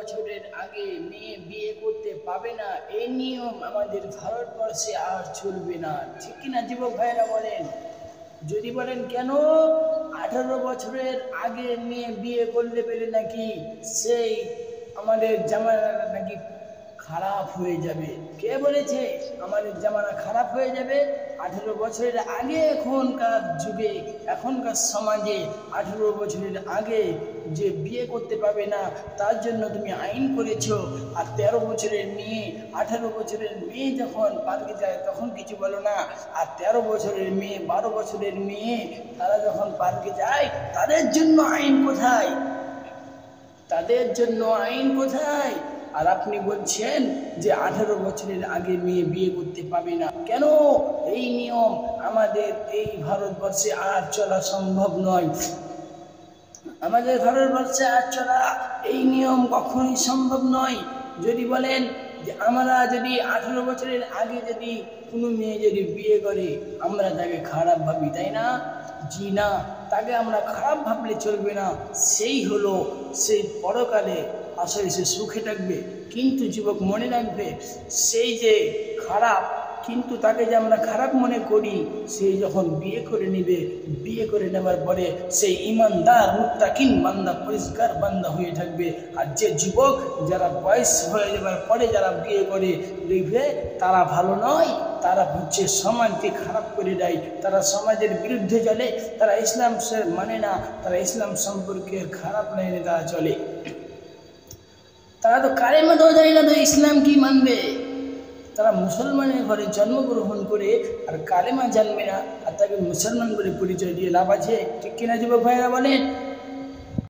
বছরের আগে মেয়ে বিয়ে করতে পাবে না, এই নিয়ম আমাদের ভারতবর্ষে আর চলবে না। ঠিক কিনা যুবক ভাইরা বলেন? যদি বলেন কেন 18 বছরের আগে মেয়ে বিয়ে করলে পেলে নাকি সেই আমাদের জামানাটা নাকি খারাপ হয়ে যাবে। কে বলেছে আমাদের জামানা খারাপ হয়ে যাবে? 18 বছরের আগে এখনকার যুগে, এখনকার সমাজে 18 বছরের আগে যে বিয়ে করতে পাবে না তার জন্য তুমি আইন করেছো। আর 13 বছরের মেয়ে, 18 বছরের মেয়ে যখন পার্কে যায় তখন কিছু বলো না। আর 13 বছরের মেয়ে, 12 বছরের মেয়ে তারা যখন পার্কে যায় তাদের জন্য আইন কোথায়? তাদের জন্য আইন কোথায়? আর আপনি বলছেন যে 18 বছরের আগে মেয়ে বিয়ে করতে পাবে না। কেন? এই নিয়ম আমাদের এই ভারতবর্ষে আর চলা সম্ভব নয়। আমাদের ভারতবর্ষে আর চলা এই নিয়ম কখনোই সম্ভব নয়। যদি বলেন যে আমরা যদি 18 বছরের আগে যদি কোনো মেয়ে যদি বিয়ে করে আমরা তাকে খারাপ ভাবি, তাই না? জি না, তাকে আমরা খারাপ ভাবলে চলবে না। সেই হলো সেই পরকালে আসলে সে সুখে থাকবে। কিন্তু যুবক মনে রাখবে, সেই যে খারাপ, কিন্তু তাকে যে আমরা খারাপ মনে করি, সেই যখন বিয়ে করে নিবে, বিয়ে করে নেবার পরে সেই ইমানদার মুত্তাকিন বান্দা, পরিষ্কার বান্দা হয়ে থাকবে। আর যে যুবক যারা বয়স হয়ে যাবার পরে যারা বিয়ে করে দেখবে তারা ভালো নয়, তারা হচ্ছে সমাজকে খারাপ করে দেয়, তারা সমাজের বিরুদ্ধে চলে, তারা ইসলাম মানে না, তারা ইসলাম সম্পর্কে খারাপ লাইনে তারা চলে। তারা তো কালেমা তো জানে না, তো ইসলাম কি মানবে? তারা মুসলমানের ঘরে জন্মগ্রহণ করে আর কালেমা জানবে না, আর তাকে মুসলমান বলে পরিচয় দিয়ে লাভ আছে? ঠিক কিনা যুবক ভাইরা বলেন?